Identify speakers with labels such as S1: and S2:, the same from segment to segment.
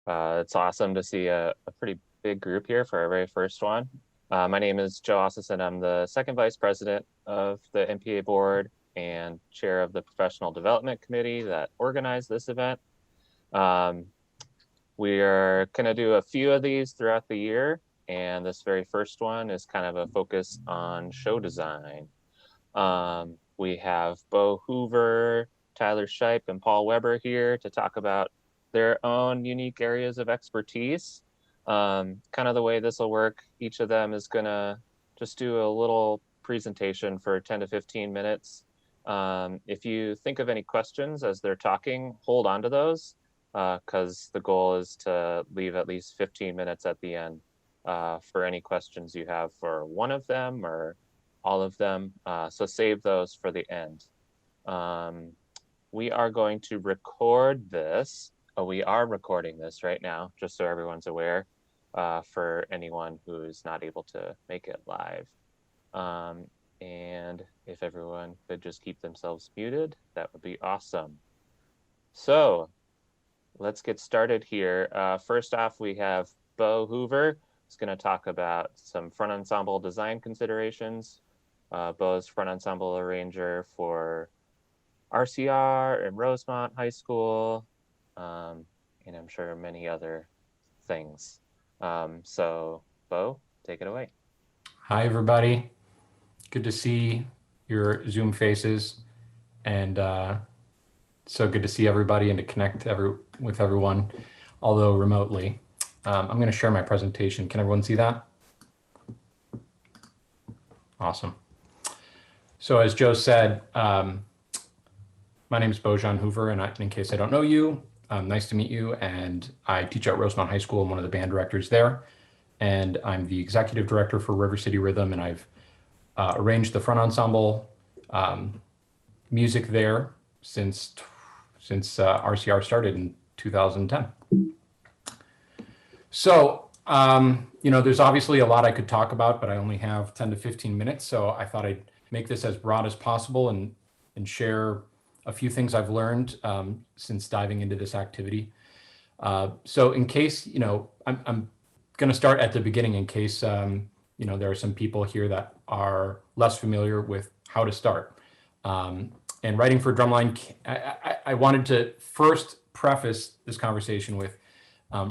S1: It's awesome to see a pretty big group here for our very first one. My name is Joe Asleson. I'm the second vice president of the MPA board and chair of the professional development committee that organized this event. Um, we are going to do a few of these throughout the year, and this very first one is kind of a focus on show design. We have Bo Hoover, Tyler Shipe, and Paul Weber here to talk about their own unique areas of expertise. Kind of the way this will work, each of them is going to just do a little presentation for 10 to 15 minutes. If you think of any questions as they're talking, hold on to those because the goal is to leave at least 15 minutes at the end for any questions you have for one of them or all of them. So save those for the end. We are going to record this. Oh, we are recording this right now, just so everyone's aware, for anyone who's not able to make it live. And if everyone could just keep themselves muted, that would be awesome. So let's get started here. First off, we have Bo Hoover. Who's going to talk about some front ensemble design considerations. Bo's front ensemble arranger for RCR and Rosemount High School, and I'm sure many other things. So, Bo, take it away.
S2: Hi, everybody. Good to see your Zoom faces, and so good to see everybody and to connect with everyone, although remotely. I'm going to share my presentation. Can everyone see that? Awesome. So as Joe said, my name is Bojan Hoover, and in case I don't know you, nice to meet you. And I teach at Rosemount High School. I'm one of the band directors there, and I'm the executive director for River City Rhythm, and I've arranged the front ensemble music there since RCR started in 2010. So, there's obviously a lot I could talk about, but I only have 10 to 15 minutes. So I thought I'd make this as broad as possible and share a few things I've learned since diving into this activity. So in case, I'm going to start at the beginning in case, there are some people here that are less familiar with how to start. And writing for Drumline, I wanted to first preface this conversation with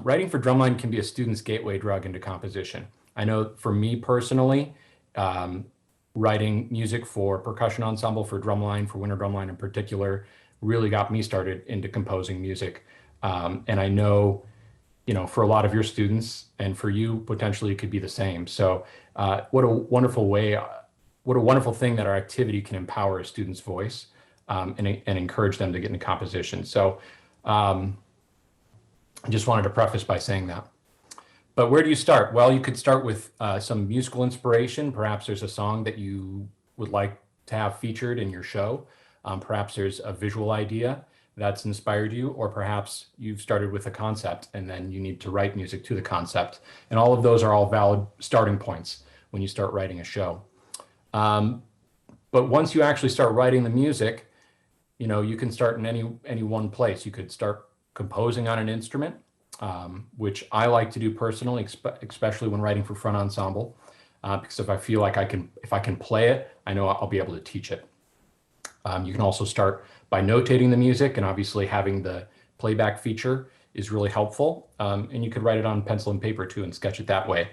S2: writing for Drumline can be a student's gateway drug into composition. I know for me personally, writing music for percussion ensemble, for Drumline, for Winter Drumline in particular, really got me started into composing music. And I know, for a lot of your students and for you, potentially it could be the same. So what a wonderful thing that our activity can empower a student's voice and encourage them to get into composition. So I just wanted to preface by saying that. But where do you start? Well, you could start with some musical inspiration. Perhaps there's a song that you would like to have featured in your show. Perhaps there's a visual idea that's inspired you, or perhaps you've started with a concept and then you need to write music to the concept. And all of those are all valid starting points when you start writing a show. But once you actually start writing the music, you can start in any one place. You could start composing on an instrument, which I like to do personally, especially when writing for front ensemble, because if I feel like if I can play it, I know I'll be able to teach it. You can also start by notating the music, and obviously having the playback feature is really helpful. And you could write it on pencil and paper too and sketch it that way.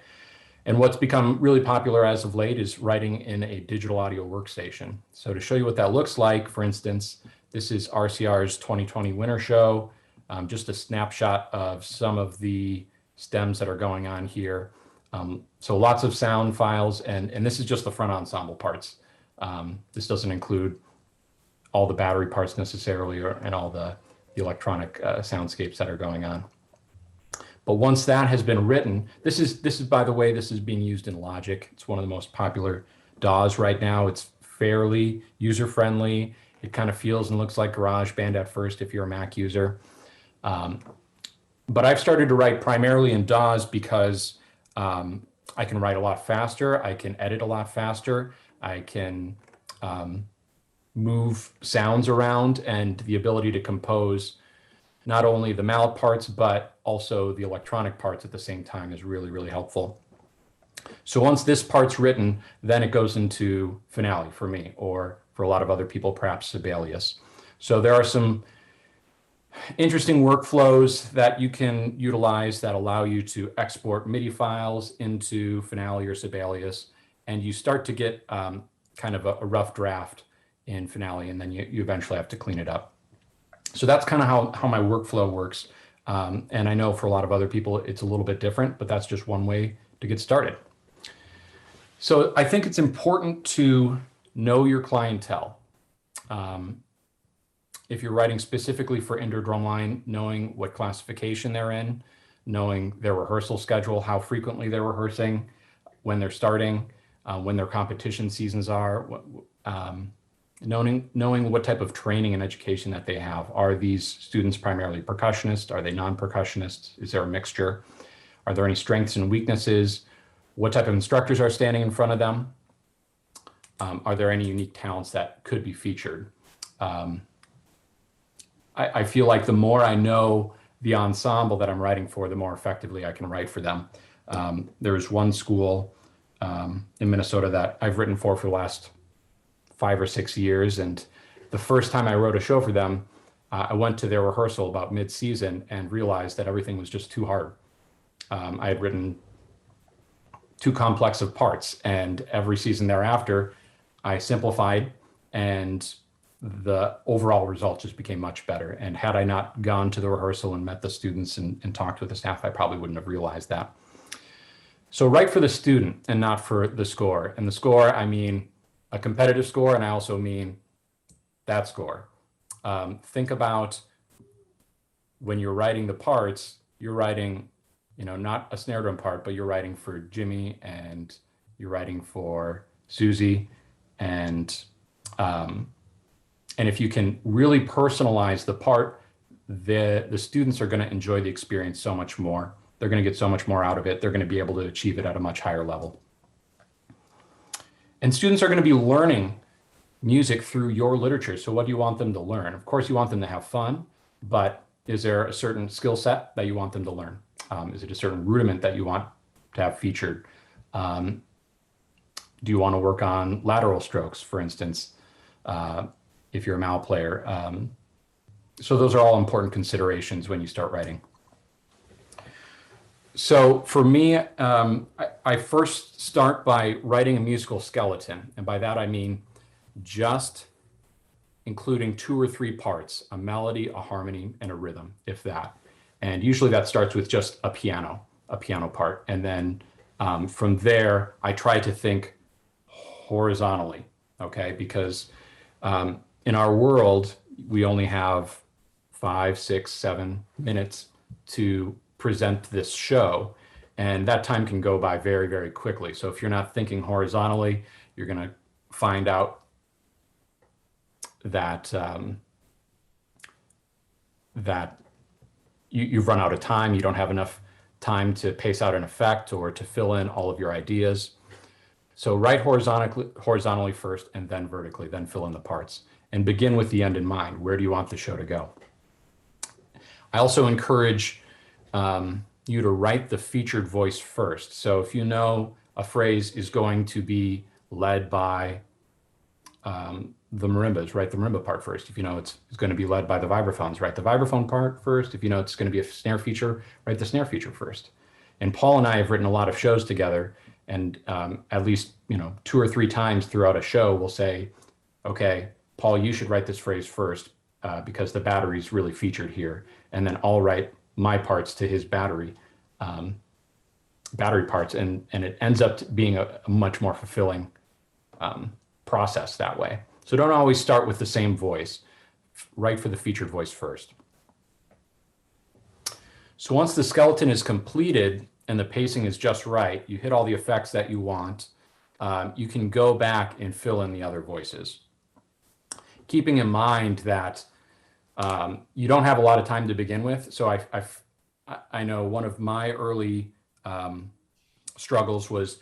S2: And what's become really popular as of late is writing in a digital audio workstation. So to show you what that looks like, for instance, this is RCR's 2020 winter show. Just a snapshot of some of the stems that are going on here. So lots of sound files, and this is just the front ensemble parts. This doesn't include all the battery parts necessarily, and all the electronic soundscapes that are going on. But once that has been written, this is by the way, this is being used in Logic. It's one of the most popular DAWs right now. It's fairly user-friendly. It kind of feels and looks like GarageBand at first if you're a Mac user. But I've started to write primarily in DAWs because I can write a lot faster. I can edit a lot faster. I can move sounds around, and the ability to compose not only the mallet parts, but also the electronic parts at the same time is really, really helpful. So once this part's written, then it goes into finale for me, or for a lot of other people, perhaps Sibelius. So there are some interesting workflows that you can utilize that allow you to export MIDI files into Finale or Sibelius, and you start to get kind of a rough draft in Finale, and then you eventually have to clean it up. So that's kind of how my workflow works. And I know for a lot of other people, it's a little bit different, but that's just one way to get started. So I think it's important to know your clientele. If you're writing specifically for indoor drumline, knowing what classification they're in, knowing their rehearsal schedule, how frequently they're rehearsing, when they're starting, when their competition seasons are, knowing what type of training and education that they have. Are these students primarily percussionists? Are they non-percussionists? Is there a mixture? Are there any strengths and weaknesses? What type of instructors are standing in front of them? Are there any unique talents that could be featured? I feel like the more I know the ensemble that I'm writing for, the more effectively I can write for them. There's one school in Minnesota that I've written for the last 5 or 6 years. And the first time I wrote a show for them, I went to their rehearsal about mid-season and realized that everything was just too hard. I had written too complex of parts, and every season thereafter, I simplified, and the overall result just became much better. And had I not gone to the rehearsal and met the students and talked with the staff, I probably wouldn't have realized that. So write for the student and not for the score. And the score, I mean a competitive score, and I also mean that score. Think about when you're writing the parts, you're writing, not a snare drum part, but you're writing for Jimmy, and you're writing for Susie, and if you can really personalize the part, the students are going to enjoy the experience so much more. They're going to get so much more out of it. They're going to be able to achieve it at a much higher level. And students are going to be learning music through your literature. So what do you want them to learn? Of course, you want them to have fun, but is there a certain skill set that you want them to learn? Is it a certain rudiment that you want to have featured? Do you want to work on lateral strokes, for instance, if you're a mallet player? So those are all important considerations when you start writing. So for me, I first start by writing a musical skeleton. And by that, I mean just including 2 or 3 parts, a melody, a harmony, and a rhythm, if that. And usually that starts with just a piano part. And then from there, I try to think horizontally, okay? Because in our world, we only have 5, 6, 7 minutes to present this show, and that time can go by very, very quickly. So if you're not thinking horizontally, you're going to find out that you've run out of time. You don't have enough time to pace out an effect or to fill in all of your ideas. So write horizontally first, and then vertically, then fill in the parts, and begin with the end in mind. Where do you want the show to go? I also encourage you to write the featured voice first. So if you know a phrase is going to be led by the marimbas, write the marimba part first. If you know it's going to be led by the vibraphones, write the vibraphone part first. If you know it's going to be a snare feature, write the snare feature first. And Paul and I have written a lot of shows together, and at least 2 or 3 times throughout a show, we'll say, okay, Paul, you should write this phrase first because the battery's really featured here. And then I'll write my parts to his battery parts, and it ends up being a much more fulfilling process that way. So don't always start with the same voice. Write for the featured voice first. So once the skeleton is completed and the pacing is just right, you hit all the effects that you want, you can go back and fill in the other voices. Keeping in mind that you don't have a lot of time to begin with. So I know one of my early struggles was,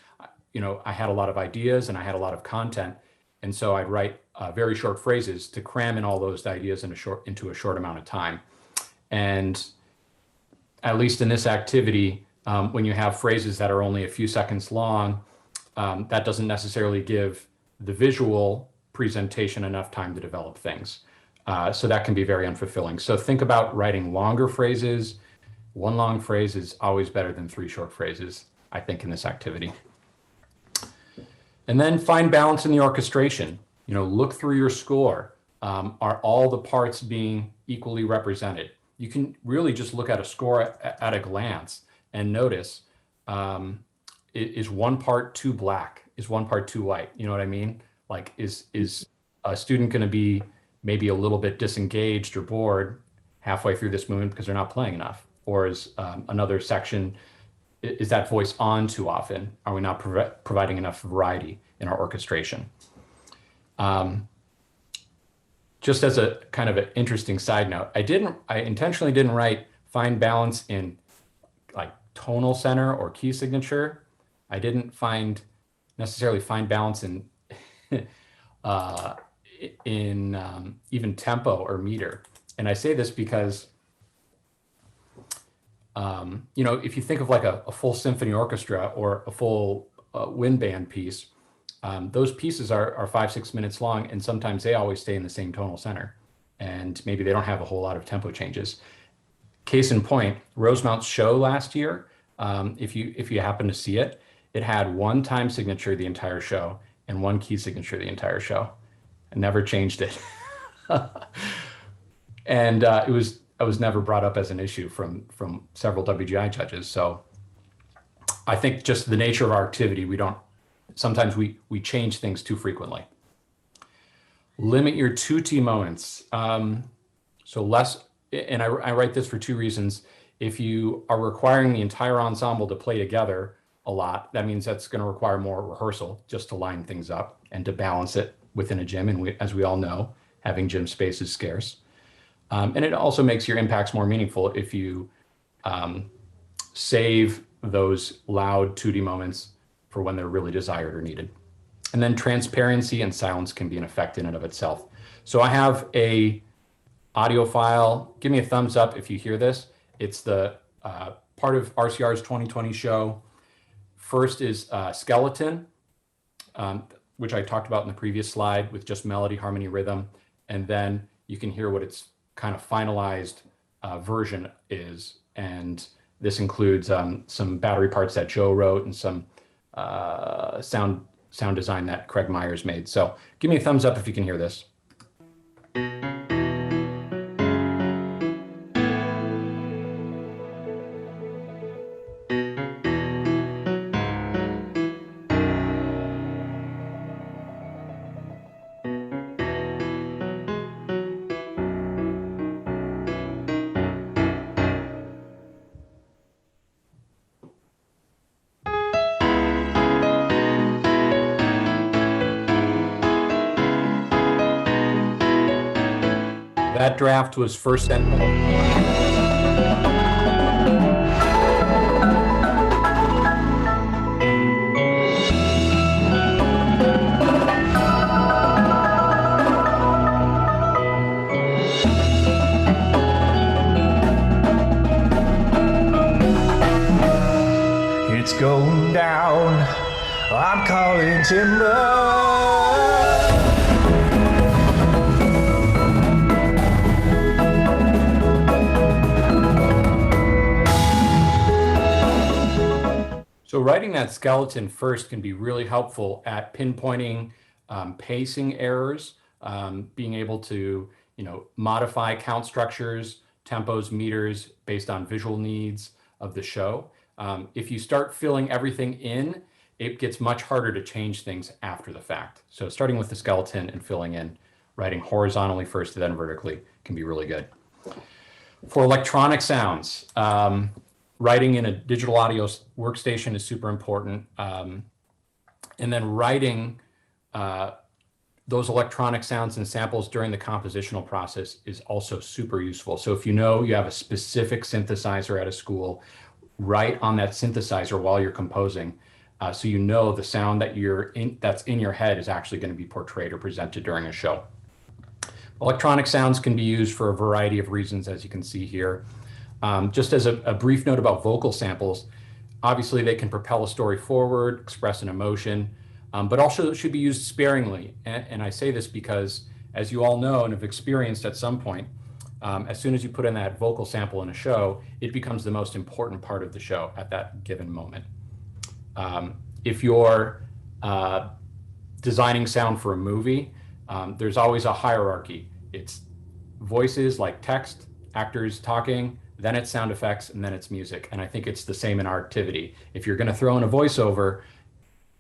S2: I had a lot of ideas and I had a lot of content. And so I'd write very short phrases to cram in all those ideas into a short amount of time. And at least in this activity, when you have phrases that are only a few seconds long, that doesn't necessarily give the visual presentation enough time to develop things. So that can be very unfulfilling. So think about writing longer phrases. One long phrase is always better than 3 short phrases, I think, in this activity. And then find balance in the orchestration. Look through your score. Are all the parts being equally represented? You can really just look at a score at a glance and notice, is one part too black? Is one part too white? You know what I mean? Like, is a student going to be maybe a little bit disengaged or bored halfway through this movement because they're not playing enough? Or is another section, is that voice on too often? Are we not providing enough variety in our orchestration? Just as a kind of an interesting side note, I intentionally didn't write find balance in like tonal center or key signature. I didn't necessarily find balance in even tempo or meter. And I say this because if you think of like a full symphony orchestra or a full wind band piece, those pieces are 5-6 minutes long, and sometimes they always stay in the same tonal center, and maybe they don't have a whole lot of tempo changes. Case in point, Rosemount's show last year, if you happen to see it, it had 1 time signature the entire show and 1 key signature the entire show. I never changed it. And it was never brought up as an issue from several WGI judges. So I think just the nature of our activity, sometimes we change things too frequently. Limit your tutti moments. So less, and I write this for 2 reasons. If you are requiring the entire ensemble to play together a lot, that means that's going to require more rehearsal just to line things up and to balance it within a gym. And as we all know, having gym space is scarce. And it also makes your impacts more meaningful if you save those loud tutti moments for when they're really desired or needed. And then transparency and silence can be an effect in and of itself. So I have a audio file. Give me a thumbs up if you hear this. It's the part of RCR's 2020 show. First is Skeleton, which I talked about in the previous slide with just melody, harmony, rhythm. And then you can hear what its kind of finalized version is. And this includes some battery parts that Joe wrote and some sound design that Craig Myers made. So give me a thumbs up if you can hear this. That draft was first sent home.
S3: It's going down. I'm calling timber.
S2: So writing that skeleton first can be really helpful at pinpointing pacing errors, being able to, modify count structures, tempos, meters based on visual needs of the show. If you start filling everything in, it gets much harder to change things after the fact. So starting with the skeleton and filling in, writing horizontally first, then vertically can be really good. For electronic sounds, writing in a digital audio workstation is super important. And then writing those electronic sounds and samples during the compositional process is also super useful. So if you know you have a specific synthesizer at a school, write on that synthesizer while you're composing. So you know the sound that that's in your head is actually going to be portrayed or presented during a show. Electronic sounds can be used for a variety of reasons, as you can see here. Just as a brief note about vocal samples, obviously they can propel a story forward, express an emotion, but also should be used sparingly. And I say this because, as you all know and have experienced at some point, as soon as you put in that vocal sample in a show, it becomes the most important part of the show at that given moment. If you're designing sound for a movie, there's always a hierarchy. It's voices like text, actors talking, then it's sound effects, and then it's music. And I think it's the same in our activity. If you're going to throw in a voiceover,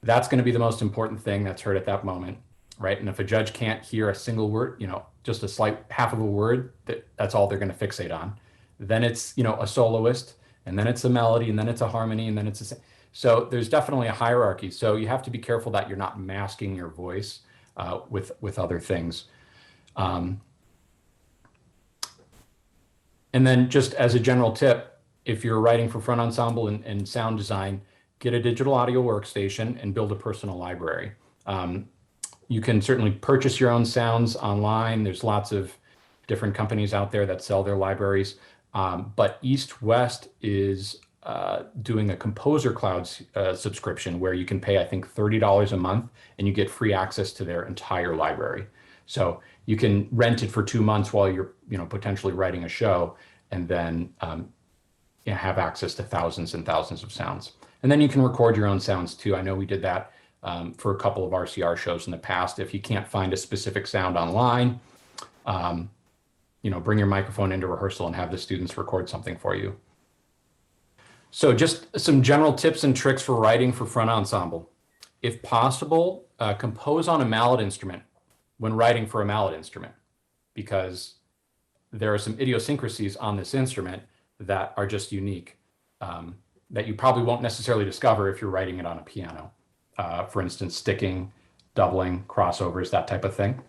S2: that's going to be the most important thing that's heard at that moment, right? And if a judge can't hear a single word, just a slight half of a word, that's all they're going to fixate on. Then it's, a soloist, and then it's a melody, and then it's a harmony, and then it's a... So there's definitely a hierarchy. So you have to be careful that you're not masking your voice with other things. And then just as a general tip, if you're writing for front ensemble and sound design, get a digital audio workstation and build a personal library. You can certainly purchase your own sounds online. There's lots of different companies out there that sell their libraries. But East West is doing a Composer Cloud subscription where you can pay, I think, $30 a month and you get free access to their entire library. So you can rent it for 2 months while you're, potentially writing a show, and then have access to thousands and thousands of sounds. And then you can record your own sounds too. I know we did that for a couple of RCR shows in the past. If you can't find a specific sound online, bring your microphone into rehearsal and have the students record something for you. So just some general tips and tricks for writing for front ensemble. If possible, compose on a mallet instrument when writing for a mallet instrument, because there are some idiosyncrasies on this instrument that are just unique, that you probably won't necessarily discover if you're writing it on a piano. For instance, sticking, doubling, crossovers, that type of thing.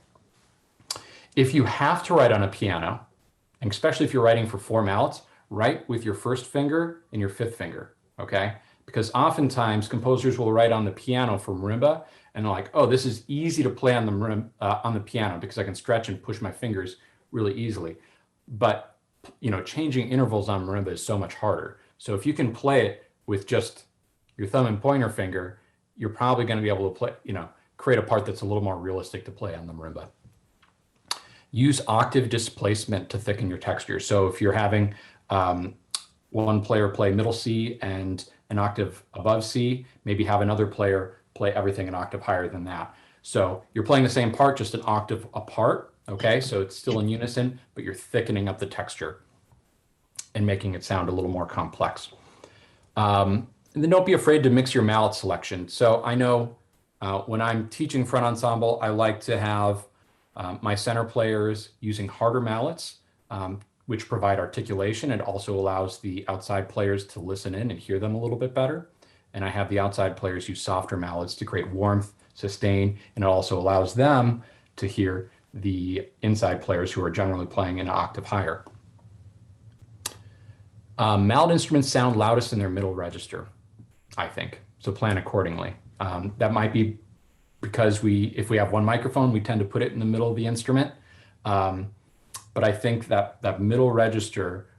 S2: If you have to write on a piano, and especially if you're writing for 4 mallets, write with your first finger and your 5th finger, okay? Because oftentimes composers will write on the piano for marimba and they're like, oh, this is easy to play on the piano because I can stretch and push my fingers really easily. But, changing intervals on marimba is so much harder. So if you can play it with just your thumb and pointer finger, you're probably going to be able to play, create a part that's a little more realistic to play on the marimba. Use octave displacement to thicken your texture. So if you're having one player play middle C and an octave above C, maybe have another player play everything an octave higher than that. So you're playing the same part, just an octave apart, okay? So it's still in unison, but you're thickening up the texture and making it sound a little more complex. And then don't be afraid to mix your mallet selection. So I know when I'm teaching front ensemble, I like to have my center players using harder mallets, which provide articulation. It also allows the outside players to listen in and hear them a little bit better. And I have the outside players use softer mallets to create warmth, sustain, and it also allows them to hear the inside players who are generally playing an octave higher. Mallet instruments sound loudest in their middle register, I think, so plan accordingly. That might be because if we have one microphone, we tend to put it in the middle of the instrument. But I think that middle register,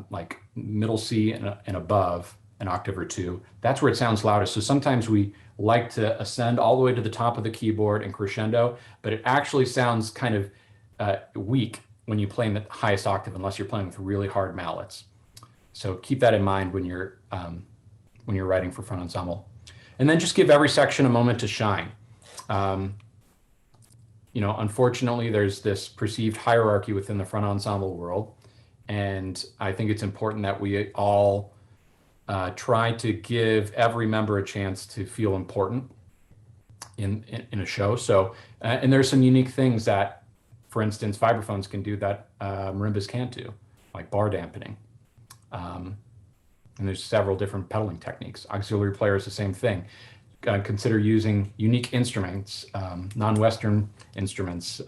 S2: like middle C and above, an octave or 2, that's where it sounds loudest. So sometimes we like to ascend all the way to the top of the keyboard and crescendo, but it actually sounds kind of weak when you play in the highest octave, unless you're playing with really hard mallets. So keep that in mind when you're writing for front ensemble. And then just give every section a moment to shine. Unfortunately, there's this perceived hierarchy within the front ensemble world. And I think it's important that we all try to give every member a chance to feel important in a show. So, and there's some unique things that, for instance, vibraphones can do that marimbas can't do, like bar dampening. And there's several different pedaling techniques. Auxiliary players, the same thing. Consider using unique instruments, non-Western instruments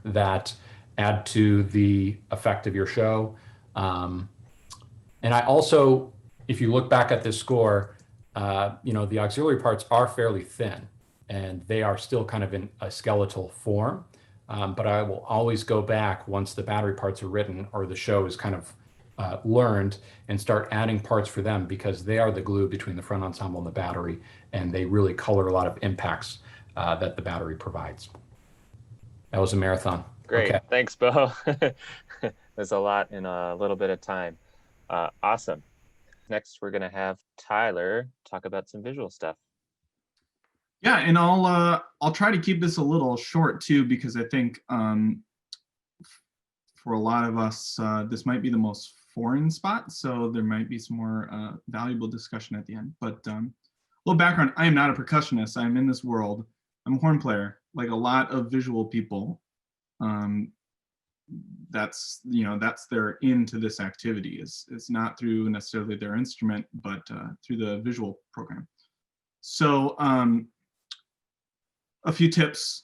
S2: that add to the effect of your show. And I also, if you look back at this score, the auxiliary parts are fairly thin and they are still kind of in a skeletal form. but I will always go back once the battery parts are written or the show is kind of learned and start adding parts for them, because they are the glue between the front ensemble and the battery, and they really color a lot of impacts that the battery provides. That was a marathon.
S1: Great.
S2: Okay.
S1: Thanks, Bo. There's a lot in a little bit of time. Awesome. Next, we're going to have Tyler talk about some visual stuff.
S4: Yeah, and I'll try to keep this a little short too, because I think for a lot of us, this might be the most foreign spot, so there might be some more valuable discussion at the end. But a little background: I am not a percussionist. I'm in this world. I'm a horn player, like a lot of visual people. That's they're into this activity. It's not through necessarily their instrument, but through the visual program. So a few tips.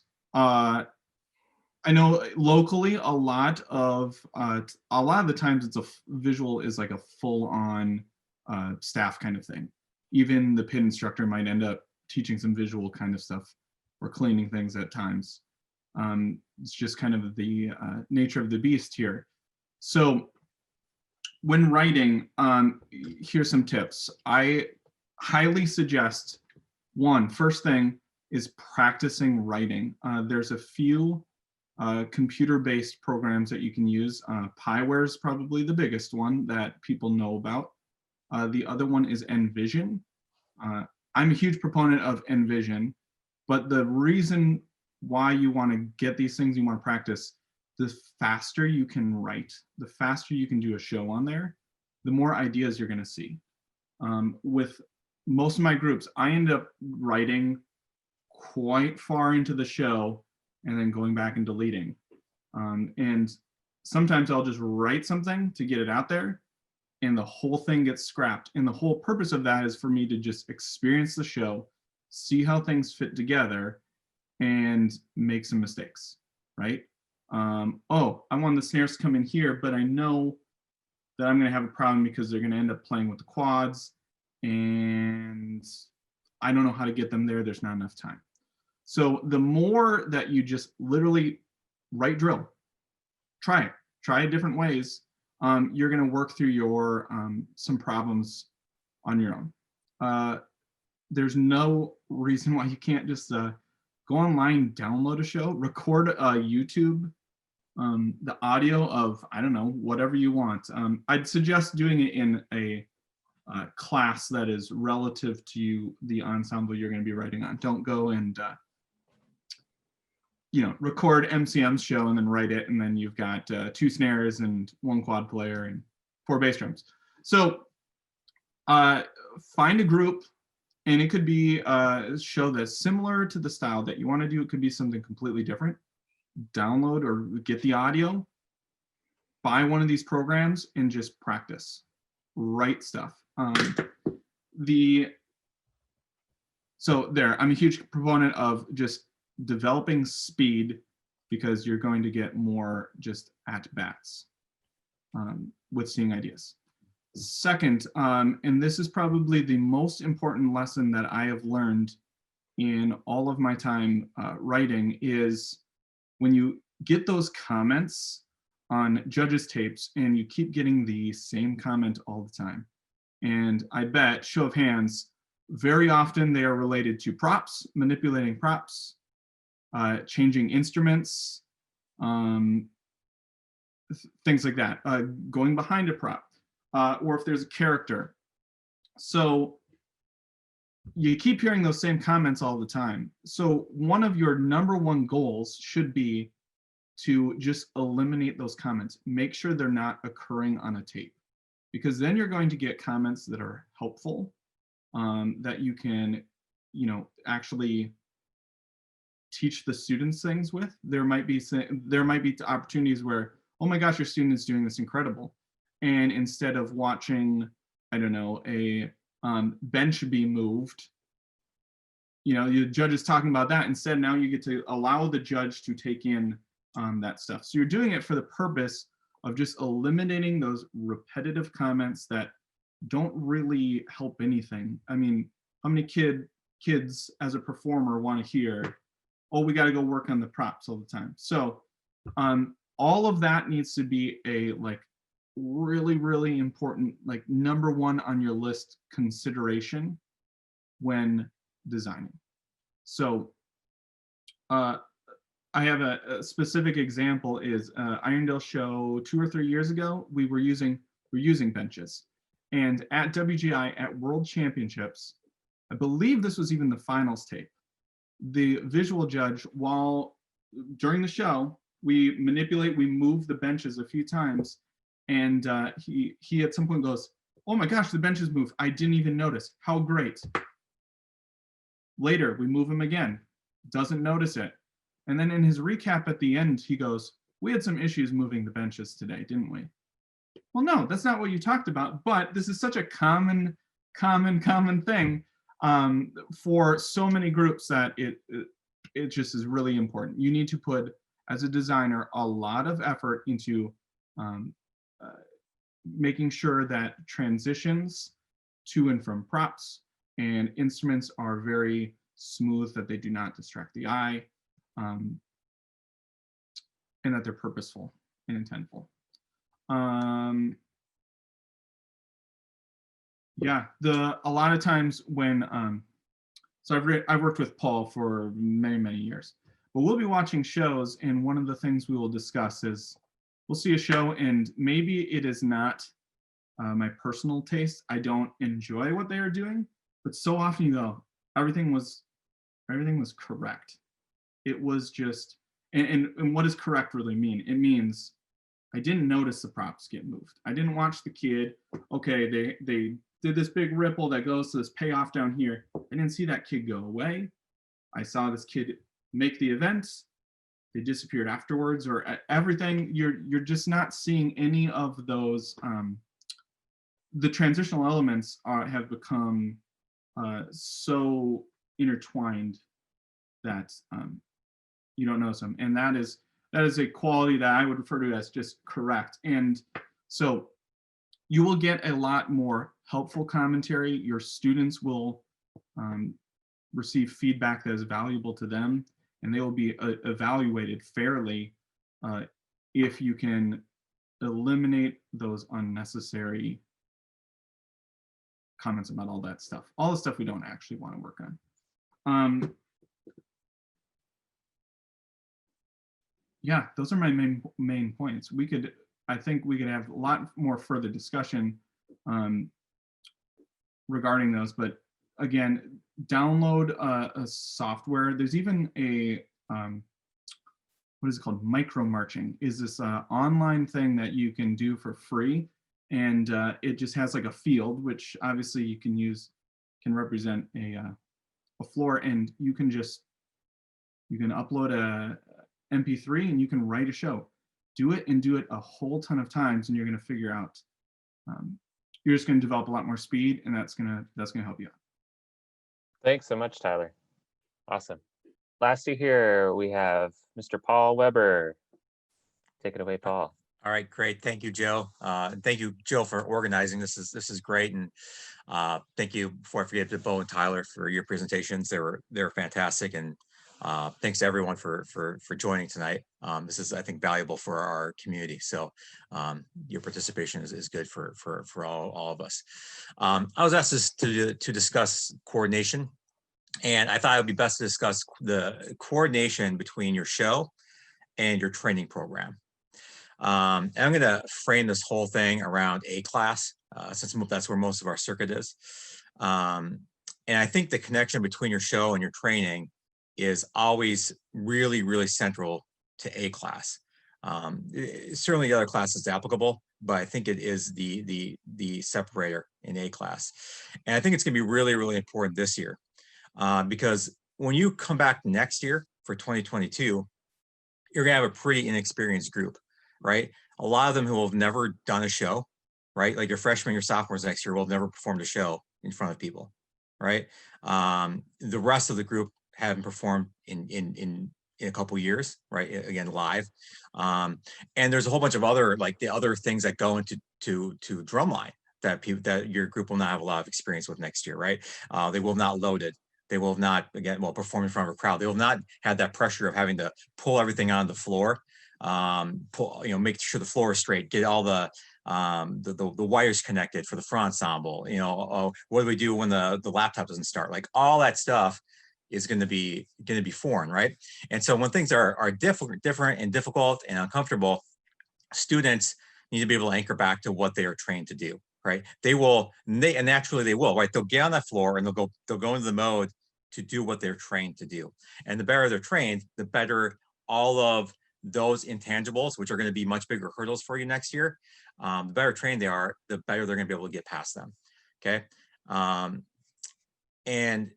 S4: I know locally a lot of the times it's visual is like a full-on staff kind of thing. Even the pit instructor might end up teaching some visual kind of stuff or cleaning things at times. It's just kind of the nature of the beast here. So when writing, here's some tips. I highly suggest, first thing is practicing writing. There's a few computer-based programs that you can use. Piware is probably the biggest one that people know about. The other one is Envision. I'm a huge proponent of Envision, but the reason why you want to get these things, you want to practice, the faster you can write, the faster you can do a show on there, the more ideas you're going to see. With most of my groups, I end up writing quite far into the show and then going back and deleting. And sometimes I'll just write something to get it out there and the whole thing gets scrapped. And the whole purpose of that is for me to just experience the show, see how things fit together, and make some mistakes, right? Oh, I want the snares to come in here, but I know that I'm going to have a problem because they're going to end up playing with the quads, and I don't know how to get them there. There's not enough time. So the more that you just literally write drill, try it different ways, you're going to work through your some problems on your own. There's no reason why you can't just go online, download a show, record YouTube, the audio of, I don't know, whatever you want. I'd suggest doing it in a class that is relative to the ensemble you're going to be writing on. Don't go and record MCM's show and then write it, and then you've got 2 snares and 1 quad player and 4 bass drums. So find a group, and it could be a show that's similar to the style that you want to do. It could be something completely different. Download or get the audio, buy one of these programs, and just practice. Write stuff. So there, I'm a huge proponent of just developing speed, because you're going to get more just at bats with seeing ideas. Second, and this is probably the most important lesson that I have learned in all of my time writing, is when you get those comments on judges' tapes and you keep getting the same comment all the time. And I bet, show of hands, very often they are related to props, manipulating props, changing instruments, things like that, going behind a prop, or if there's a character. So you keep hearing those same comments all the time. So one of your number 1 goals should be to just eliminate those comments. Make sure they're not occurring on a tape, because then you're going to get comments that are helpful, that you can, actually teach the students things with. There might be opportunities where, oh my gosh, your student is doing this incredible. And instead of watching, I don't know, a bench be moved, the judge is talking about that. Instead, now you get to allow the judge to take in that stuff. So you're doing it for the purpose of just eliminating those repetitive comments that don't really help anything. I mean, how many kids as a performer want to hear, oh, we got to go work on the props all the time. So all of that needs to be a like really, really important, like number one on your list consideration when designing. So I have a specific example is Irondale show 2 or 3 years ago, we're using benches. And at WGI, at World Championships, I believe this was even the finals tape, the visual judge, while during the show, we move the benches a few times. And he at some point goes, oh my gosh, the benches move. I didn't even notice. How great. Later, we move them again. Doesn't notice it. And then in his recap at the end, he goes, we had some issues moving the benches today, didn't we? Well, no, that's not what you talked about, but this is such a common thing for so many groups that it just is really important. You need to put, as a designer, a lot of effort into making sure that transitions to and from props and instruments are very smooth, that they do not distract the eye, and that they're purposeful and intentful. Yeah, a lot of times when so I've worked with Paul for many years, but we'll be watching shows, and one of the things we will discuss is we'll see a show and maybe it is not my personal taste. I don't enjoy what they are doing, but so often you go, everything was correct. It was just, and what does correct really mean? It means I didn't notice the props get moved. I didn't watch the kid. Okay, they did this big ripple that goes to this payoff down here. I didn't see that kid go away. I saw this kid make the events. They disappeared afterwards, or everything. You're just not seeing any of those. The transitional elements have become so intertwined that you don't notice them, and that is a quality that I would refer to as just correct. And so you will get a lot more helpful commentary. Your students will receive feedback that is valuable to them, and they will be evaluated fairly if you can eliminate those unnecessary comments about all that stuff, all the stuff we don't actually want to work on. Yeah, those are my main points. I think we could have a lot more further discussion regarding those, but again, download a software. There's even a what is it called? Micro marching is this online thing that you can do for free, and it just has like a field, which obviously you can represent a floor, and you can upload a MP3 and you can write a show. Do it a whole ton of times, and you're going to figure out. You're just going to develop a lot more speed, and that's going to help you out.
S1: Thanks so much, Tyler. Awesome. Lastly here, we have Mr. Paul Weber. Take it away, Paul.
S5: All right, great. Thank you, Joe. Thank you, Joe, for organizing. This is great. And thank you, before I forget, to Bo and Tyler for your presentations. They were fantastic. And thanks to everyone for joining tonight. This is, I think, valuable for our community. So your participation is good for all of us. I was asked to discuss coordination, and I thought it would be best to discuss the coordination between your show and your training program. And I'm going to frame this whole thing around A class, since that's where most of our circuit is. And I think the connection between your show and your training is always really, really central to A class. Certainly the other class is applicable, but I think it is the separator in A class. And I think it's going to be really, really important this year, because when you come back next year for 2022, you're going to have a pretty inexperienced group, right? A lot of them who have never done a show, right? Like your freshmen, your sophomores next year will have never performed a show in front of people, right? The rest of the group haven't performed in a couple years, right? Again, live. And there's a whole bunch of other, like the other things that go into Drumline that your group will not have a lot of experience with next year, right? They will not loaded. They will have not, again, well, performed in front of a crowd. They will not have that pressure of having to pull everything on the floor, make sure the floor is straight, get all the wires connected for the front ensemble. What do we do when the laptop doesn't start? Like all that stuff is going to be foreign, right? And so when things are different and difficult and uncomfortable, students need to be able to anchor back to what they are trained to do, right? And naturally they will, right? They'll get on that floor and they'll go into the mode to do what they're trained to do. And the better they're trained, the better all of those intangibles, which are going to be much bigger hurdles for you next year, the better trained they are, the better they're going to be able to get past them. Okay. And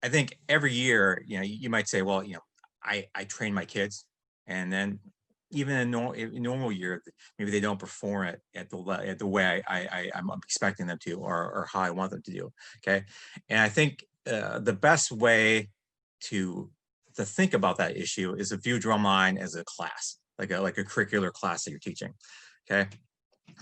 S5: I think every year, you might say, well, I train my kids, and then even in a normal year, maybe they don't perform it at the way I'm expecting them to, or how I want them to do. Okay. And I think the best way to think about that issue is to view Drumline as a class, like a curricular class that you're teaching. Okay.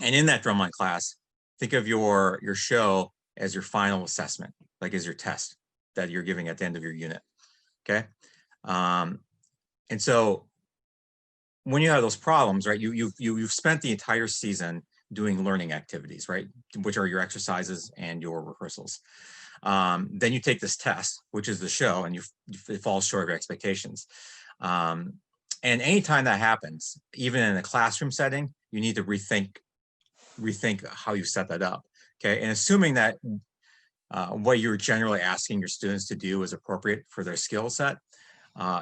S5: And in that Drumline class, think of your show as your final assessment, like as your test that you're giving at the end of your unit. Okay. And so when you have those problems, right, you've spent the entire season doing learning activities, right, which are your exercises and your rehearsals. Then you take this test, which is the show, and it falls short of your expectations. And anytime that happens, even in a classroom setting, you need to rethink how you set that up. Okay, and assuming that what you're generally asking your students to do is appropriate for their skill set,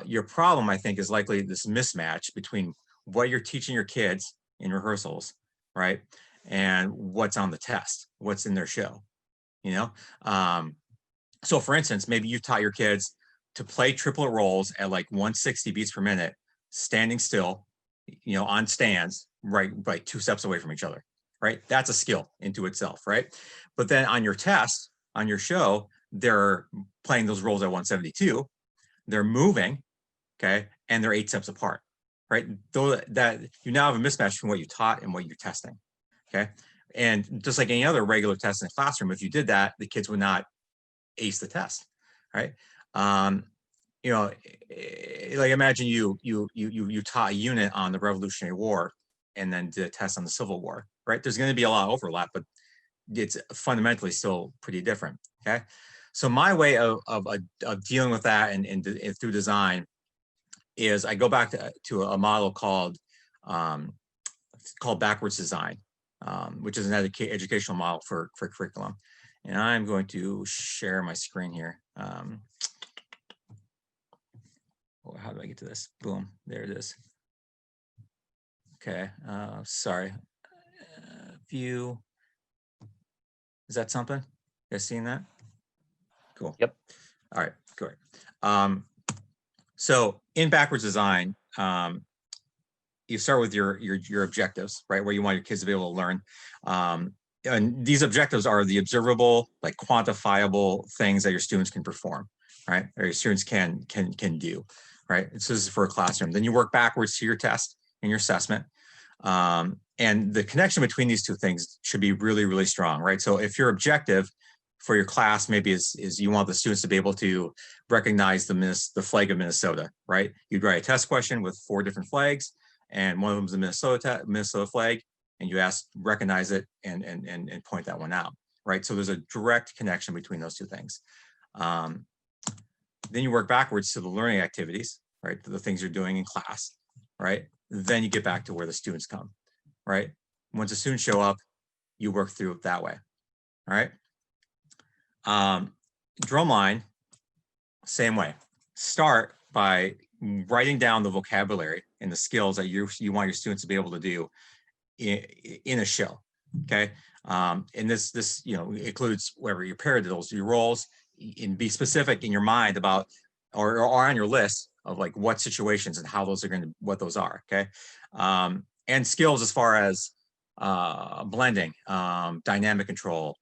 S5: your problem, I think, is likely this mismatch between what you're teaching your kids in rehearsals, right, and what's on the test, what's in their show. So for instance, maybe you taught your kids to play triplet rolls at like 160 beats per minute, standing still, on stands, right, 2 steps away from each other, right? That's a skill into itself, right? But then on your test, on your show, they're playing those rolls at 172, they're moving, okay, and they're 8 steps apart, right? Though that you now have a mismatch between what you taught and what you're testing, okay? And just like any other regular test in the classroom, if you did that, the kids would not ace the test, right? Like imagine you taught a unit on the Revolutionary War and then did a test on the Civil War, right? There's going to be a lot of overlap, but it's fundamentally still pretty different, okay? So my way of dealing with that and through design is I go back to a model called backwards design, which is an educational model for curriculum. And I'm going to share my screen here. How do I get to this? Boom, there it is. Okay, sorry. View. Is that something? You guys seeing that? Cool.
S1: Yep.
S5: All right, great. So in backwards design, you start with your objectives, right? Where you want your kids to be able to learn. And these objectives are the observable, like quantifiable things that your students can perform, right? Or your students can do, right? So this is for a classroom. Then you work backwards to your test and your assessment. And the connection between these two things should be really, really strong, right? So if your objective for your class maybe is you want the students to be able to recognize the flag of Minnesota, right? You'd write a test question with 4 different flags, and one of them is the Minnesota flag, and you recognize it and point that one out, right? So there's a direct connection between those two things. Then you work backwards to the learning activities, right? The things you're doing in class, right? Then you get back to where the students come, right? Once the students show up, you work through it that way, all right? Drumline, same way. Start by writing down the vocabulary and the skills that you want your students to be able to do in a show, okay? And this includes whatever your paradiddles, your roles, and be specific in your mind about or on your list of like what situations and how those are what those are, okay? And skills as far as blending, dynamic control,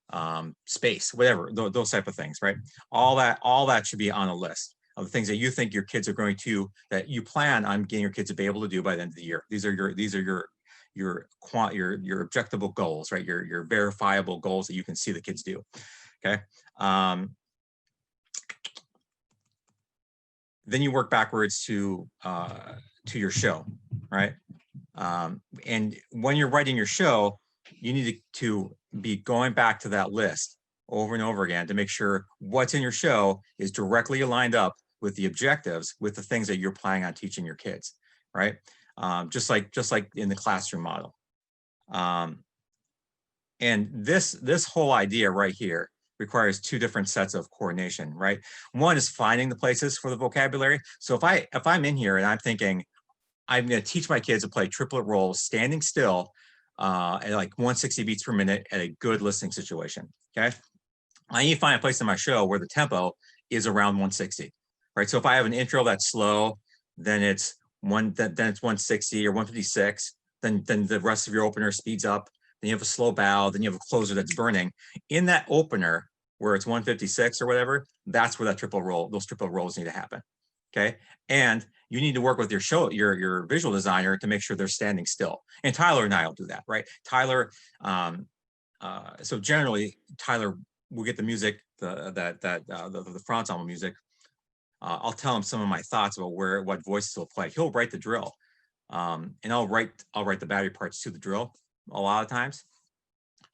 S5: space, whatever, those type of things, right? All that should be on a list of the things that you think your kids are going to, that you plan on getting your kids to be able to do by the end of the year. These are your objectable goals, right? Your verifiable goals that you can see the kids do, okay? then you work backwards to your show, right? And when you're writing your show, you need to be going back to that list over and over again to make sure what's in your show is directly aligned up with the objectives, with the things that you're planning on teaching your kids, right? Just like in the classroom model. And this whole idea right here requires two different sets of coordination, right? One is finding the places for the vocabulary. So if I'm in here and I'm thinking, I'm going to teach my kids to play triplet rolls standing still at like 160 beats per minute at a good listening situation, okay? I need to find a place in my show where the tempo is around 160, right? So if I have an intro that's slow, then it's 160 or 156, then the rest of your opener speeds up. Then you have a slow bow, then you have a closer that's burning. In that opener, where it's 156 or whatever, that's where that triple roll, those triple rolls need to happen, okay? And you need to work with your visual designer to make sure they're standing still. And Tyler and I will do that, right? Tyler, so generally, Tyler will get the music, the Ensemble music. I'll tell him some of my thoughts about what voices will play. He'll write the drill, and I'll write the battery parts to the drill a lot of times.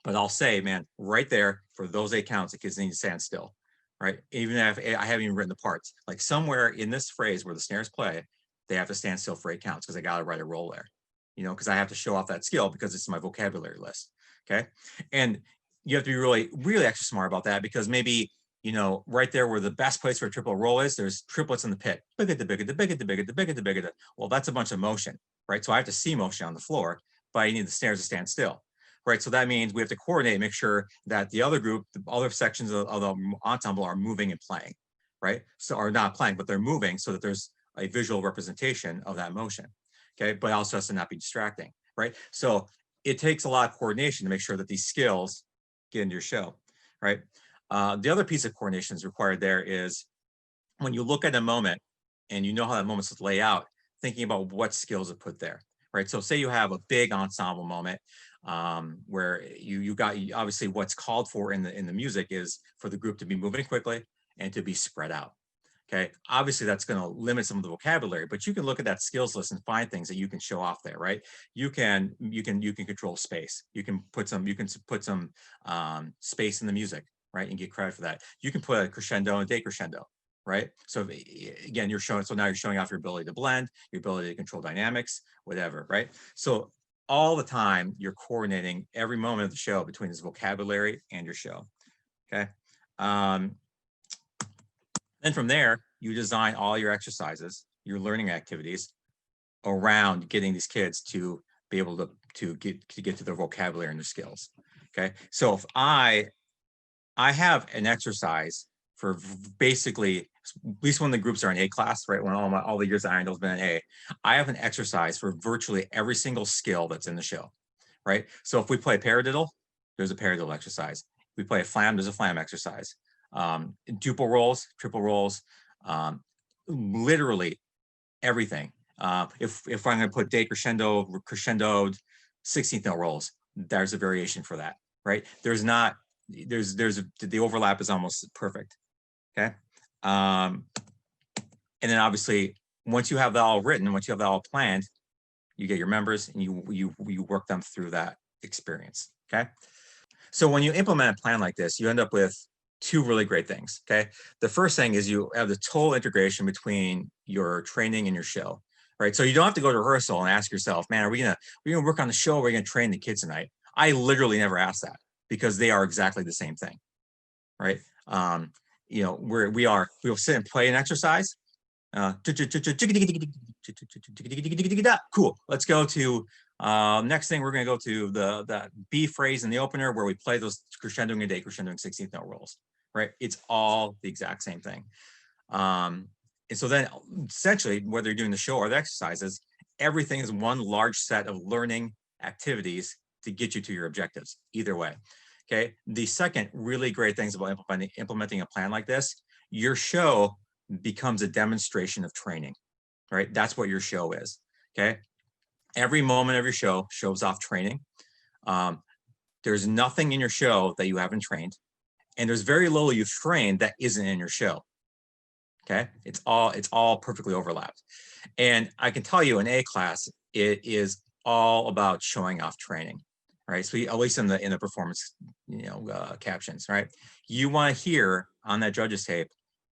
S5: But I'll say, man, right there for those 8 counts, the kids need to stand still, right? Even if I haven't even written the parts, like somewhere in this phrase where the snares play, they have to stand still for 8 counts because I got to write a roll there, you know, because I have to show off that skill because it's my vocabulary list, okay? And you have to be really, really extra smart about that because maybe, you know, right there where the best place for a triple roll is, there's triplets in the pit. Well, that's a bunch of motion, right? So I have to see motion on the floor, but I need the snares to stand still, right? So that means we have to coordinate, make sure that the other group, the other sections of the ensemble are moving and playing, right? So are not playing, but they're moving so that there's a visual representation of that motion, okay? But also has to not be distracting, right? So it takes a lot of coordination to make sure that these skills get into your show, right? The other piece of coordination is required there is when you look at a moment and you know how that moment's to lay out, thinking about what skills to put there, right? So say you have a big ensemble moment where you got obviously what's called for in the music is for the group to be moving quickly and to be spread out. Okay, obviously that's going to limit some of the vocabulary, but you can look at that skills list and find things that you can show off there, right? You can control space. You can put some space in the music, right, and get credit for that. You can put a crescendo and decrescendo, right? So again, now you're showing off your ability to blend, your ability to control dynamics, whatever, right? So all the time you're coordinating every moment of the show between this vocabulary and your show. Okay. Then from there, you design all your exercises, your learning activities around getting these kids to be able to get to their vocabulary and their skills. Okay. So if I have an exercise for basically, at least when the groups are in A class, right? When all the years that Irondale's been in A, I have an exercise for virtually every single skill that's in the show, right? So if we play paradiddle, there's a paradiddle exercise. If we play a flam, there's a flam exercise. Duple rolls, triple rolls, literally everything. If I'm going to put decrescendo, crescendoed, 16th note rolls, there's a variation for that, right? The overlap is almost perfect. Okay. And then obviously once you have that all written, once you have that all planned, you get your members and you work them through that experience. Okay. So when you implement a plan like this, you end up with 2 really great things. Okay. The first thing is you have the total integration between your training and your show, right? So you don't have to go to rehearsal and ask yourself, man, are we gonna work on the show? Or are we gonna train the kids tonight? I literally never ask that because they are exactly the same thing, right? You know, we'll sit and play an exercise. Cool. Let's go to next thing. We're going to go to the B phrase in the opener where we play those crescendoing and decrescendoing 16th note rolls, right? It's all the exact same thing. And so then essentially whether you're doing the show or the exercises, everything is one large set of learning activities to get you to your objectives either way. Okay. The second really great things about implementing a plan like this, your show becomes a demonstration of training, right? That's what your show is. Okay. Every moment of your show shows off training. There's nothing in your show that you haven't trained, and there's very little you've trained that isn't in your show. Okay, it's all perfectly overlapped. And I can tell you in A class, it is all about showing off training, right? So at least in the performance, captions, right? You want to hear on that judge's tape,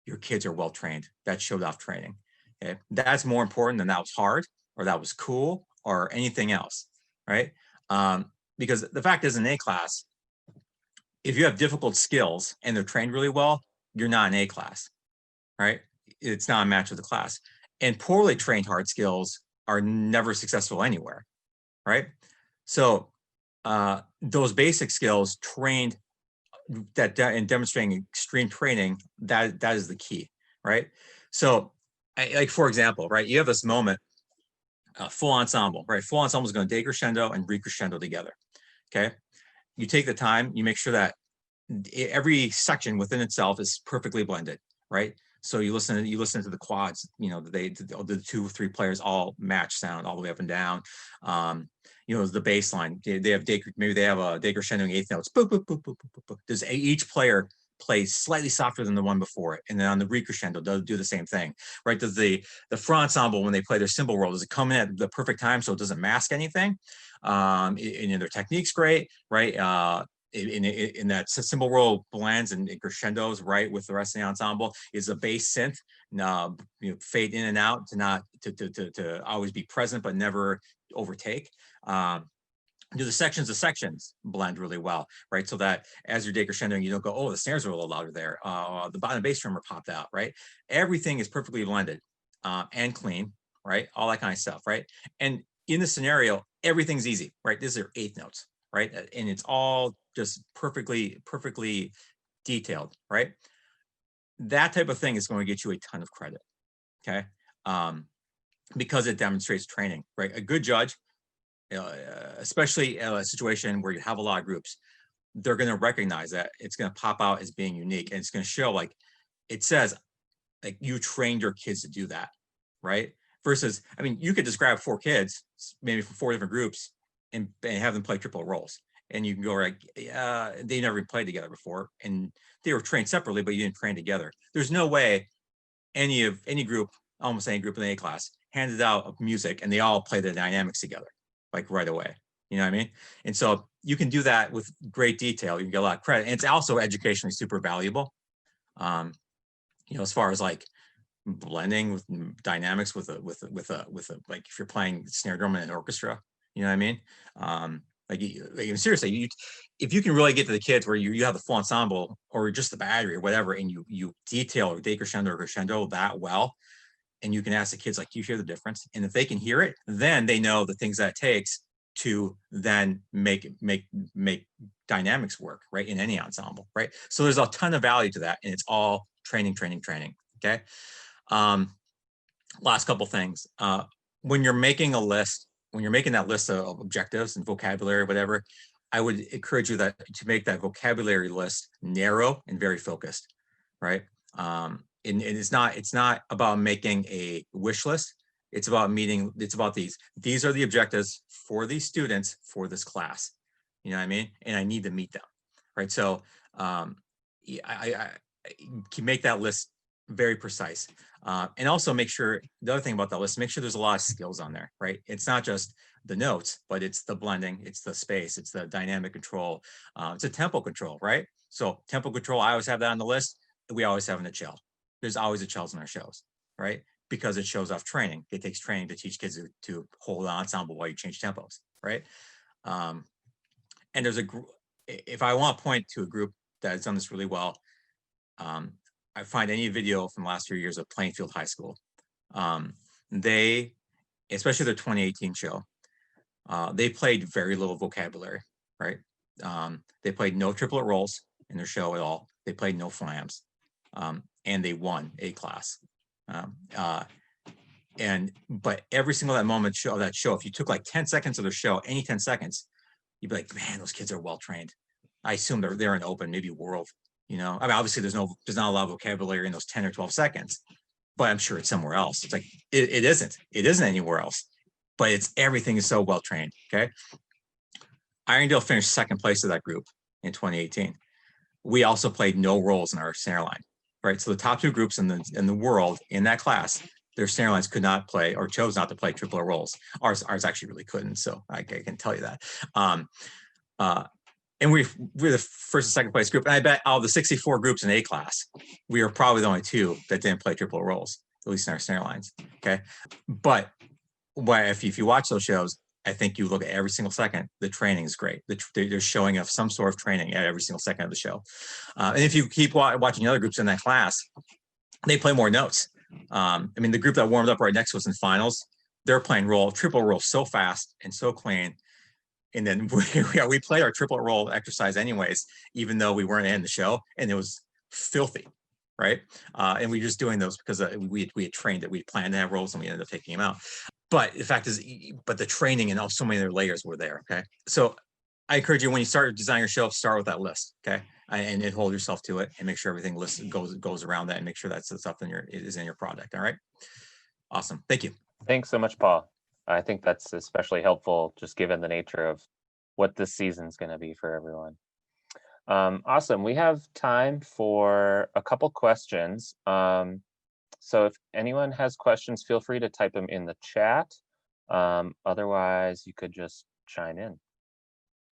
S5: your kids are well trained. That showed off training. Okay, that's more important than that was hard or that was cool or anything else, right? Because the fact is, in A class, if you have difficult skills and they're trained really well, you're not an A class, right? It's not a match with the class. And poorly trained hard skills are never successful anywhere, right? So those basic skills trained and demonstrating extreme training, that is the key, right? So like, for example, right, you have this moment, full ensemble, right? Full ensemble is going to decrescendo and recrescendo together, okay? You take the time, you make sure that every section within itself is perfectly blended, right? So you listen to the quads, the 2 or 3 players all match sound all the way up and down. The bass line, they have maybe they have a decrescendoing eighth notes. Boop, boop, boop, boop, boop, boop. Does each player plays slightly softer than the one before it, and then on the recrescendo does do the same thing, right? Does the front ensemble, when they play their cymbal roll, does it come in at the perfect time so it doesn't mask anything? And their technique's great, right? In that cymbal roll blends and crescendos right with the rest of the ensemble. Is a bass synth fade in and out to always be present but never overtake. Do the sections of sections blend really well, right? So that as you're decrescendoing, you don't go, oh, the snares are a little louder there. The bottom bass drummer popped out, right? Everything is perfectly blended and clean, right? All that kind of stuff, right? And in the scenario, everything's easy, right? These are eighth notes, right? And it's all just perfectly detailed, right? That type of thing is going to get you a ton of credit, okay? Because it demonstrates training, right? A good judge, especially in a situation where you have a lot of groups, they're going to recognize that it's going to pop out as being unique, and it's going to show, like, it says, like, you trained your kids to do that, right? Versus, I mean, you could just grab 4 kids, maybe from 4 different groups, and have them play triple rolls. And you can go, like, they never even played together before, and they were trained separately, but you didn't train together. There's no way any group, almost any group in the A class, handed out music and they all play the dynamics together, like, right away. You know what I mean? And so you can do that with great detail. You can get a lot of credit. And it's also educationally super valuable. As far as, like, blending with dynamics with a like, if you're playing snare drum in an orchestra, you know what I mean? Seriously, if you can really get to the kids where you have the full ensemble or just the battery or whatever, and you detail or decrescendo or crescendo that well, and you can ask the kids, like, you hear the difference? And if they can hear it, then they know the things that it takes to then make dynamics work, right, in any ensemble, right? So there's a ton of value to that, and it's all training. Okay. Last couple things. When you're making a list, when you're making that list of objectives and vocabulary, whatever, I would encourage you to make that vocabulary list narrow and very focused, right? And it's not about making a wish list. It's about these are the objectives for these students for this class. You know what I mean? And I need to meet them, right? So I can make that list very precise. And also make sure, the other thing about that list, make sure there's a lot of skills on there, right? It's not just the notes, but it's the blending, it's the space, it's the dynamic control, it's a tempo control, right? So tempo control, I always have that on the list. We always have in the cello. There's always a cellos in our shows, right? Because it shows off training. It takes training to teach kids to hold an ensemble while you change tempos, right? And there's if I want to point to a group that has done this really well, I find any video from the last few years of Plainfield High School. They, especially their 2018 show, they played very little vocabulary, right? They played no triplet rolls in their show at all. They played no flams, and they won A class. But every single of that show, if you took like 10 seconds of their show, any 10 seconds, you'd be like, man, those kids are well trained. I assume they're in open, maybe world. I mean, obviously there's not a lot of vocabulary in those 10 or 12 seconds, but I'm sure it's somewhere else. It's like, it isn't anywhere else, but everything is so well trained. Okay. Irondale finished second place of that group in 2018. We also played no rolls in our snare line. right? So the top 2 groups in the world in that class, their snare lines could not play or chose not to play triplet rolls. Ours actually really couldn't. So I can tell you that. And we're the first and second place group. And I bet out of the 64 groups in A class, we are probably the only 2 that didn't play triplet rolls, at least in our snare lines. Okay. But if you watch those shows, I think you look at every single second, the training is great. They're showing of some sort of training at every single second of the show. And if you keep watching the other groups in that class, they play more notes. I mean, the group that warmed up right next to us in finals, they're playing triple roll so fast and so clean. And then we played our triplet roll exercise anyways, even though we weren't in the show, and it was filthy, right? And we were just doing those because we had trained it. We planned to have rolls and we ended up taking them out. But the fact is, but the training and so many other layers were there, okay? So I encourage you, when you start designing your show, start with that list, okay? And hold yourself to it and make sure everything goes around that and make sure that's the stuff is in your product, all right? Awesome, thank you.
S1: Thanks so much, Paul. I think that's especially helpful just given the nature of what this season's going to be for everyone. Awesome. We have time for a couple questions. So if anyone has questions, feel free to type them in the chat. Otherwise, you could just chime in.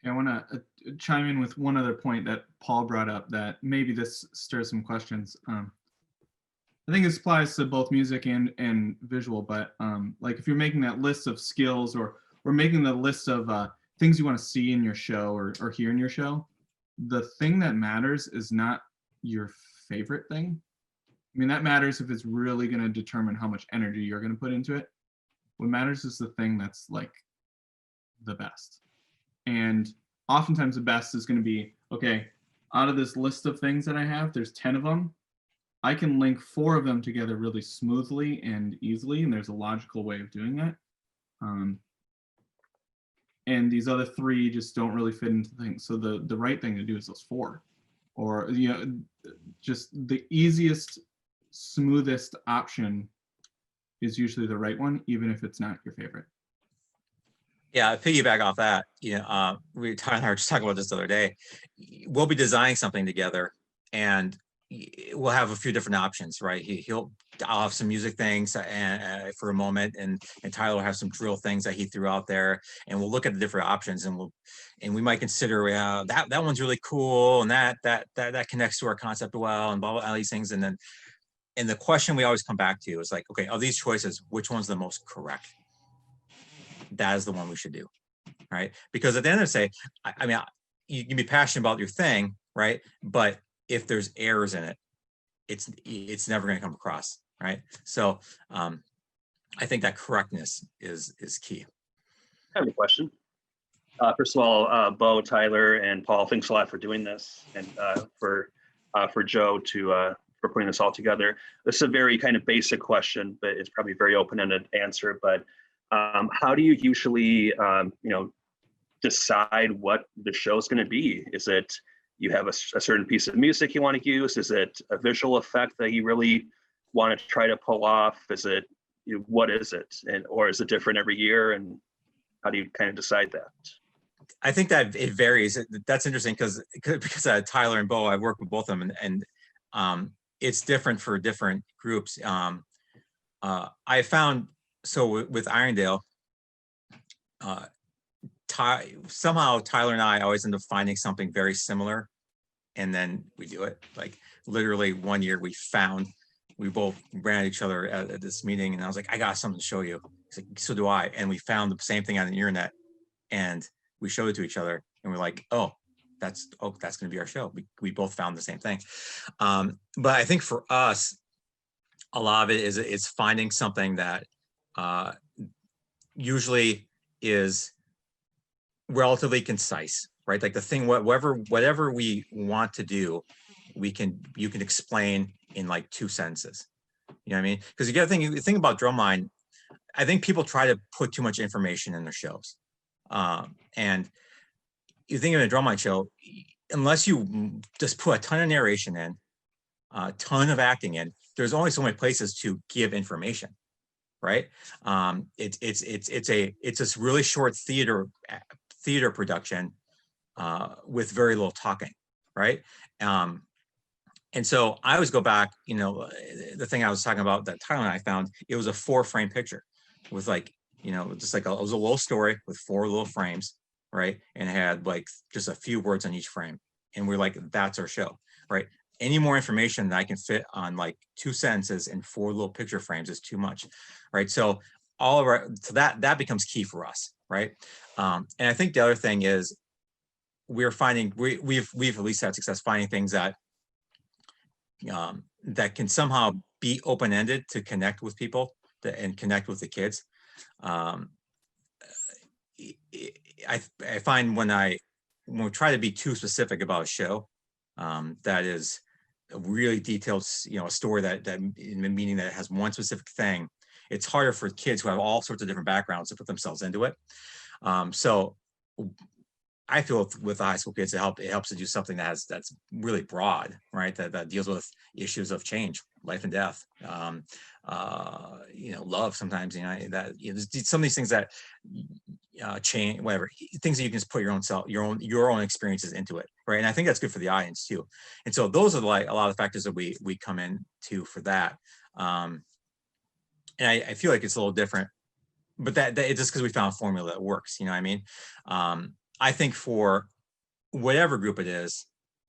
S4: I want to chime in with one other point that Paul brought up that maybe this stirs some questions. I think this applies to both music and visual, but like if you're making that list of skills or making the list of things you want to see in your show or hear in your show, the thing that matters is not your favorite thing. I mean, that matters if it's really going to determine how much energy you're going to put into it. What matters is the thing that's like the best. And oftentimes the best is going to be, okay, out of this list of things that I have, there's 10 of them. I can link 4 of them together really smoothly and easily, and there's a logical way of doing that. And these other 3 just don't really fit into things. So the right thing to do is those 4, or just the easiest, smoothest option is usually the right one, even if it's not your favorite.
S5: Yeah, piggyback off that, Tyler and I were just talking about this the other day. We'll be designing something together, and we'll have a few different options, right? I'll have some music things for a moment, and Tyler will have some drill things that he threw out there, and we'll look at the different options, and we might consider that one's really cool, and that connects to our concept well, and blah blah all these things, and the question we always come back to is like, okay, of these choices, which one's the most correct? That is the one we should do, right? Because at the end of the day, I mean, you can be passionate about your thing, right? But if there's errors in it, it's never going to come across, right? So I think that correctness is key.
S6: I have a question. First of all, Bo, Tyler, and Paul, thanks a lot for doing this, and for Joe for putting this all together. This is a very kind of basic question, but it's probably a very open-ended answer. But how do you usually, decide what the show is going to be? Is it you have a certain piece of music you want to use? Is it a visual effect that you really want to try to pull off? Is it, what is it? Or is it different every year? And how do you kind of decide that?
S5: I think that it varies. That's interesting because Tyler and Bo, I've worked with both of them, and it's different for different groups. I found, so with Irondale, somehow Tyler and I always end up finding something very similar, and then we do it. Like literally one year we both ran at each other at this meeting, and I was like, I got something to show you. He's like, so do I. And we found the same thing on the internet, and we showed it to each other, and we're like, that's going to be our show. We both found the same thing. But I think for us, a lot of it is it's finding something that usually is relatively concise, right? Like the thing, whatever we want to do, you can explain in like 2 sentences. You know what I mean? Because you got to think about Drumline. I think people try to put too much information in their shows. And you think of a Drumline show, unless you just put a ton of narration in, a ton of acting in, there's only so many places to give information, right? It's this really short theater production with very little talking, right? And so I always go back, the thing I was talking about that Tyler and I found, it was a 4-frame picture with like, just like it was a little story with 4 little frames, right? And it had like just a few words on each frame. And we're like, that's our show, right? Any more information that I can fit on like 2 sentences and 4 little picture frames is too much, right? So that becomes key for us, right? And I think the other thing is we're finding, we've at least had success finding things that that can somehow be open-ended to connect with people and connect with the kids. I find when we try to be too specific about a show, that is a really detailed, a story that meaning that it has one specific thing, it's harder for kids who have all sorts of different backgrounds to put themselves into it. So I feel with the high school kids, it helps to do something that's really broad, right? That deals with issues of change, life and death, love sometimes, there's some of these things that change, whatever, things that you can just put your own self, your own experiences into it, right? And I think that's good for the audience too. And so those are like a lot of the factors that we come into for that. And I feel like it's a little different, but that it's just because we found a formula that works, you know what I mean? I think for whatever group it is,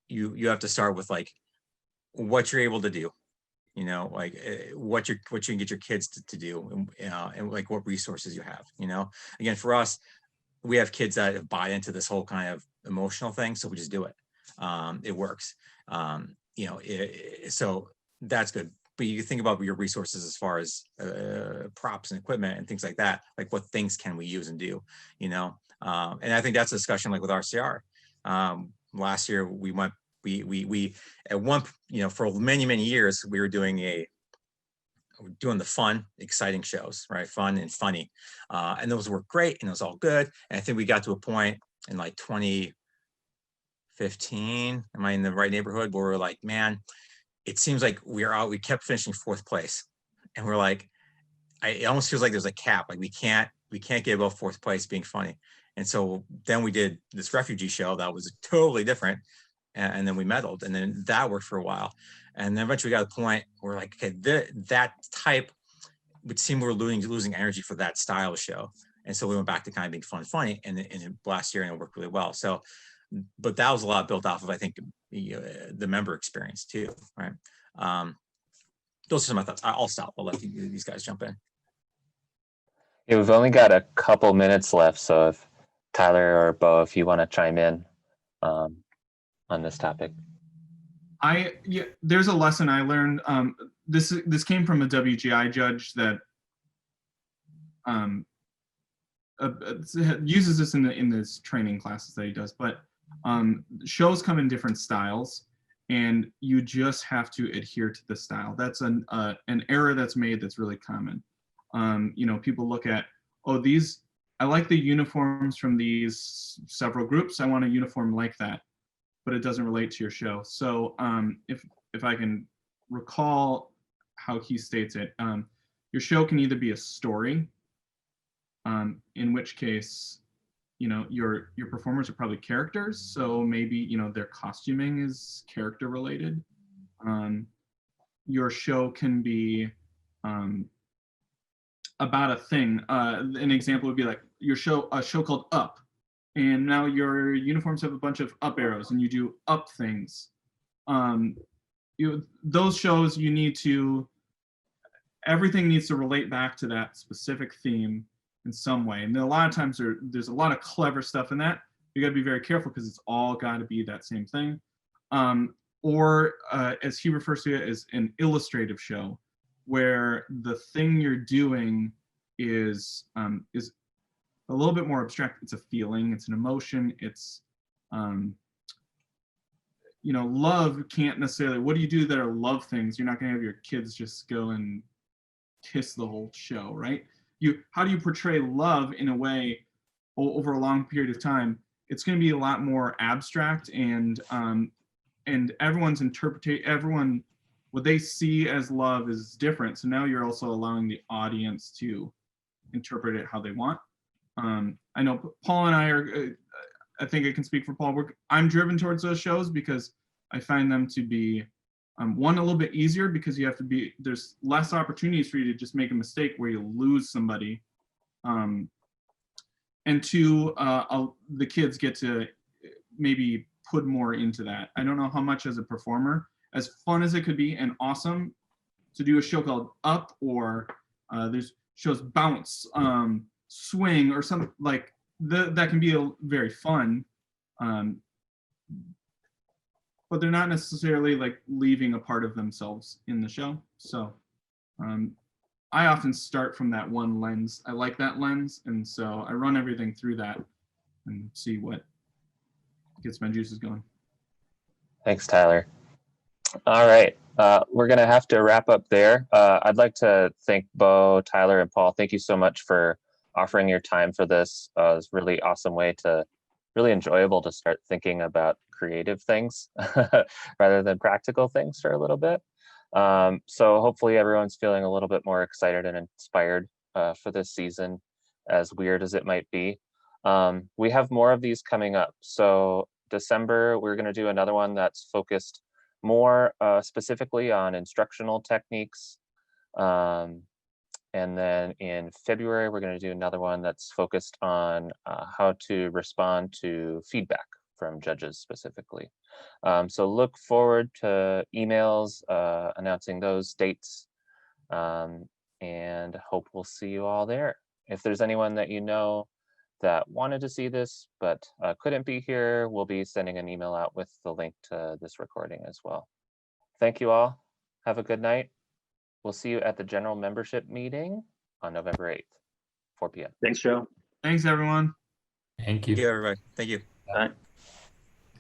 S5: you have to start with like what you're able to do, like what you can get your kids to do, and like what resources you have. Again, for us, we have kids that have bought into this whole kind of emotional thing, so we just do it. It works. So that's good. But you think about your resources as far as props and equipment and things like that. Like what things can we use and do, and I think that's a discussion like with RCR. Last year we at one, for many years we were doing the fun, exciting shows, right? Fun and funny, and those were great and it was all good. And I think we got to a point in like 2015. Am I in the right neighborhood? Where we're like, man, it seems like we kept finishing 4th place, and we're like, it almost feels like there's a cap. Like we can't get above 4th place being funny. And so then we did this refugee show that was totally different, and then we meddled, and then that worked for a while, and then eventually we got to the point where like, okay, that type would seem we're losing energy for that style of show, and so we went back to kind of being fun and funny, and last year and it worked really well. So, but that was a lot built off of, I think, the member experience too, right? Those are some of my thoughts. I'll stop. I'll let these guys jump in.
S1: Yeah, we've only got a couple minutes left, so if Tyler or Bo, if you want to chime in on this topic.
S4: There's a lesson I learned. This came from a WGI judge that uses this in this training classes that he does. But shows come in different styles, and you just have to adhere to the style. That's an error that's made that's really common. People look at, I like the uniforms from these several groups. I want a uniform like that, but it doesn't relate to your show. So if I can recall how he states it, your show can either be a story, in which case, your performers are probably characters. So maybe, their costuming is character related. Your show can be about a thing. An example would be like a show called Up, and now your uniforms have a bunch of up arrows, and you do up things. Those shows, everything needs to relate back to that specific theme in some way. And a lot of times there's a lot of clever stuff in that. You got to be very careful because it's all got to be that same thing. Or as he refers to it, as an illustrative show, where the thing you're doing is a little bit more abstract. It's a feeling, it's an emotion, it's love can't necessarily, what do you do that are love things? You're not going to have your kids just go and kiss the whole show, right? How do you portray love in a way over a long period of time? It's going to be a lot more abstract, and everyone's interpretation, what they see as love is different. So now you're also allowing the audience to interpret it how they want. I know Paul and I are, I think I can speak for Paul. I'm driven towards those shows because I find them to be One, a little bit easier because you have to be, there's less opportunities for you to just make a mistake where you lose somebody. And two, the kids get to maybe put more into that. I don't know how much as a performer, as fun as it could be and awesome to do a show called Up, or there's shows Bounce, Swing, or something like that can be very fun. But they're not necessarily like leaving a part of themselves in the show. So I often start from that one lens. I like that lens. And so I run everything through that and see what gets my juices going.
S1: Thanks, Tyler. All right, we're gonna have to wrap up there. I'd like to thank Bo, Tyler, and Paul. Thank you so much for offering your time for this. It's a really awesome way to, really enjoyable to start thinking about creative things rather than practical things for a little bit. So hopefully everyone's feeling a little bit more excited and inspired for this season, as weird as it might be. We have more of these coming up. So December, we're going to do another one that's focused more specifically on instructional techniques. And then in February, we're going to do another one that's focused on how to respond to feedback from judges specifically. So look forward to emails announcing those dates, and hope we'll see you all there. If there's anyone that you know that wanted to see this but couldn't be here, we'll be sending an email out with the link to this recording as well. Thank you all. Have a good night. We'll see you at the general membership meeting on November 8th, 4 p.m.
S6: Thanks, Joe.
S4: Thanks, everyone.
S2: Thank you.
S5: Thank you, everybody. Thank you.
S6: Bye.